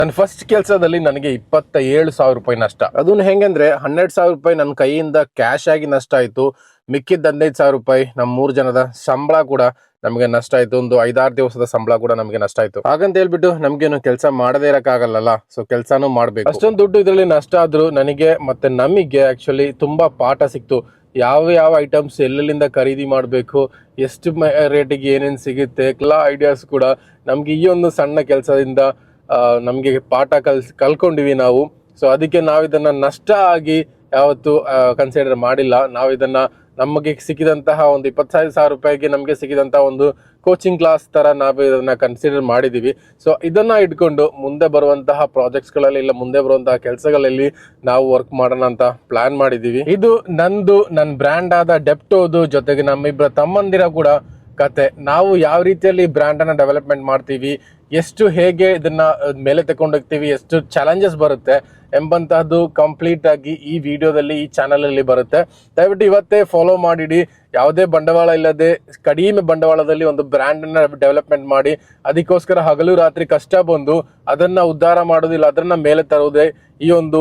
ನನ್ನ ಫಸ್ಟ್ ಕೆಲಸದಲ್ಲಿ ನನಗೆ 27,000 ರೂಪಾಯಿ ನಷ್ಟ. ಅದನ್ನು ಹೆಂಗಂದ್ರೆ 12,000 ರೂಪಾಯಿ ನನ್ನ ಕೈಯಿಂದ ಕ್ಯಾಶ್ ಆಗಿ ನಷ್ಟ ಆಯ್ತು. ಮಿಕ್ಕಿದ 15,000 ರೂಪಾಯಿ ನಮ್ಮ 3 ಜನದ ಸಂಬಳ ಕೂಡ ನಮಗೆ ನಷ್ಟ ಆಯ್ತು. ಒಂದು 5-6 ದಿವಸದ ಸಂಬಳ ಕೂಡ ನಮಗೆ ನಷ್ಟ ಆಯ್ತು. ಹಾಗಂತ ಹೇಳ್ಬಿಟ್ಟು ನಮ್ಗೇನು ಕೆಲಸ ಮಾಡದೇ ಇರಕ್ಕಾಗಲ್ಲ. ಸೊ ಕೆಲಸನೂ ಮಾಡ್ಬೇಕು. ಅಷ್ಟೊಂದು ದುಡ್ಡು ಇದರಲ್ಲಿ ನಷ್ಟ ಆದ್ರೂ ನನಗೆ ಮತ್ತೆ ನಮಗೆ ಆಕ್ಚುಲಿ ತುಂಬಾ ಪಾಠ ಸಿಕ್ತು. ಯಾವ ಐಟಮ್ಸ್ ಎಲ್ಲೆಲ್ಲಿಂದ ಖರೀದಿ ಮಾಡಬೇಕು, ಎಷ್ಟು ರೇಟಿಗೆ ಏನೇನು ಸಿಗುತ್ತೆ, ಎಲ್ಲ ಐಡಿಯಾಸ್ ಕೂಡ ನಮ್ಗೆ ಈ ಒಂದು ಸಣ್ಣ ಕೆಲಸದಿಂದ ನಮಗೆ ಪಾಠ ಕಲ್ಕೊಂಡಿವಿ ನಾವು. ಸೊ ಅದಕ್ಕೆ ನಾವು ಇದನ್ನ ನಷ್ಟ ಆಗಿ ಯಾವತ್ತು ಕನ್ಸಿಡರ್ ಮಾಡಿಲ್ಲ. ನಾವು ಇದನ್ನ ನಮಗೆ ಸಿಕ್ಕಿದಂತಹ ಒಂದು 25,000 ರೂಪಾಯಿಗೆ ನಮಗೆ ಸಿಕ್ಕಿದಂತಹ ಒಂದು ಕೋಚಿಂಗ್ ಕ್ಲಾಸ್ ತರ ನಾವು ಇದನ್ನ ಕನ್ಸಿಡರ್ ಮಾಡಿದೀವಿ. ಸೊ ಇದನ್ನ ಇಟ್ಕೊಂಡು ಮುಂದೆ ಬರುವಂತಹ ಪ್ರಾಜೆಕ್ಟ್ಸ್ಗಳಲ್ಲಿ ಇಲ್ಲ ಮುಂದೆ ಬರುವಂತಹ ಕೆಲಸಗಳಲ್ಲಿ ನಾವು ವರ್ಕ್ ಮಾಡೋಣ ಅಂತ ಪ್ಲಾನ್ ಮಾಡಿದೀವಿ. ಇದು ನನ್ನ ಬ್ರ್ಯಾಂಡ್ ಆದ ಡೆಪ್ಟೋದು ಜೊತೆಗೆ ನಮ್ಮಿಬ್ಬರ ತಮ್ಮಂದಿರ ಕೂಡ ಕತೆ. ನಾವು ಯಾವ ರೀತಿಯಲ್ಲಿ ಬ್ರ್ಯಾಂಡ್ ಅನ್ನ ಡೆವಲಪ್ಮೆಂಟ್ ಮಾಡ್ತೀವಿ, ಎಷ್ಟು ಹೇಗೆ ಇದನ್ನ ಮೇಲೆ ತಗೊಂಡೋಗ್ತೀವಿ, ಎಷ್ಟು ಚಾಲೆಂಜಸ್ ಬರುತ್ತೆ ಎಂಬಂತಹದ್ದು ಕಂಪ್ಲೀಟ್ ಆಗಿ ಈ ವಿಡಿಯೋದಲ್ಲಿ ಈ ಚಾನಲ್ ಅಲ್ಲಿ ಬರುತ್ತೆ. ದಯವಿಟ್ಟು ಇವತ್ತೇ ಫಾಲೋ ಮಾಡಿಡಿ. ಯಾವುದೇ ಬಂಡವಾಳ ಇಲ್ಲದೆ ಕಡಿಮೆ ಬಂಡವಾಳದಲ್ಲಿ ಒಂದು ಬ್ರ್ಯಾಂಡ್ ಅನ್ನ ಡೆವಲಪ್ಮೆಂಟ್ ಮಾಡಿ ಅದಕ್ಕೋಸ್ಕರ ಹಗಲು ರಾತ್ರಿ ಕಷ್ಟ ಬಂದು ಅದನ್ನ ಉದ್ಧಾರ ಮಾಡೋದಿಲ್ಲ, ಅದನ್ನ ಮೇಲೆ ತರುವುದೇ ಈ ಒಂದು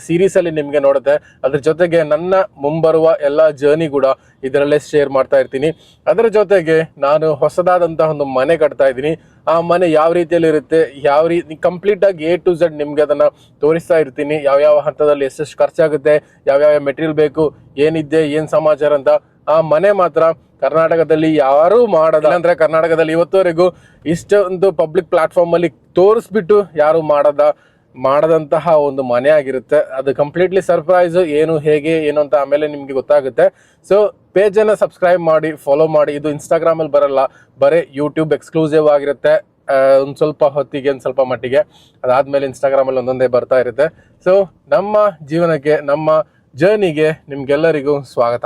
ಸೀರೀಸ್ ಅಲ್ಲಿ ನಿಮ್ಗೆ ನೋಡುತ್ತೆ. ಅದ್ರ ಜೊತೆಗೆ ನನ್ನ ಮುಂಬರುವ ಎಲ್ಲ ಜರ್ನಿ ಕೂಡ ಇದರಲ್ಲೇ ಶೇರ್ ಮಾಡ್ತಾ ಇರ್ತೀನಿ. ಅದರ ಜೊತೆಗೆ ನಾನು ಹೊಸದಾದಂತಹ ಒಂದು ಮನೆ ಕಟ್ತಾ ಇದ್ದೀನಿ. ಆ ಮನೆ ಯಾವ ರೀತಿಯಲ್ಲಿ ಇರುತ್ತೆ, ಯಾವ ರೀತಿ ಕಂಪ್ಲೀಟ್ ಆಗಿ A to Z ನಿಮ್ಗೆ ಅದನ್ನ ತೋರಿಸ್ತಾ ಇರ್ತೀನಿ. ಯಾವ ಹಂತದಲ್ಲಿ ಎಷ್ಟೆಷ್ಟು ಖರ್ಚಾಗುತ್ತೆ, ಯಾವ ಮೆಟೀರಿಯಲ್ ಬೇಕು, ಏನಿದೆ, ಏನ್ ಸಮಾಚಾರ ಅಂತ. ಆ ಮನೆ ಮಾತ್ರ ಕರ್ನಾಟಕದಲ್ಲಿ ಯಾರೂ ಮಾಡದ, ಅಂದ್ರೆ ಕರ್ನಾಟಕದಲ್ಲಿ ಇವತ್ತುವರೆಗೂ ಇಷ್ಟೊಂದು ಪಬ್ಲಿಕ್ ಪ್ಲಾಟ್ಫಾರ್ಮ್ ಅಲ್ಲಿ ತೋರಿಸ್ಬಿಟ್ಟು ಯಾರು ಮಾಡದಂತಹ ಒಂದು ಮನೆ ಆಗಿರುತ್ತೆ. ಅದು ಕಂಪ್ಲೀಟ್ಲಿ ಸರ್ಪ್ರೈಸ್. ಏನು ಹೇಗೆ ಏನು ಅಂತ ಆಮೇಲೆ ನಿಮ್ಗೆ ಗೊತ್ತಾಗುತ್ತೆ. ಸೊ ಪೇಜ್ ಅನ್ನ ಸಬ್ಸ್ಕ್ರೈಬ್ ಮಾಡಿ, ಫಾಲೋ ಮಾಡಿ. ಇದು ಇನ್ಸ್ಟಾಗ್ರಾಮ್ ಅಲ್ಲಿ ಬರಲ್ಲ, ಬರೀ ಯೂಟ್ಯೂಬ್ ಎಕ್ಸ್ಕ್ಲೂಸಿವ್ ಆಗಿರುತ್ತೆ. ಒಂದು ಸ್ವಲ್ಪ ಹೊತ್ತಿಗೆ, ಒಂದು ಸ್ವಲ್ಪ ಮಟ್ಟಿಗೆ. ಅದಾದ್ಮೇಲೆ ಇನ್ಸ್ಟಾಗ್ರಾಮ್ ಅಲ್ಲಿ ಒಂದೊಂದೇ ಬರ್ತಾ ಇರುತ್ತೆ. ಸೊ ನಮ್ಮ ಜೀವನಕ್ಕೆ, ನಮ್ಮ ಜರ್ನಿಗೆ ನಿಮ್ಗೆಲ್ಲರಿಗೂ ಸ್ವಾಗತ.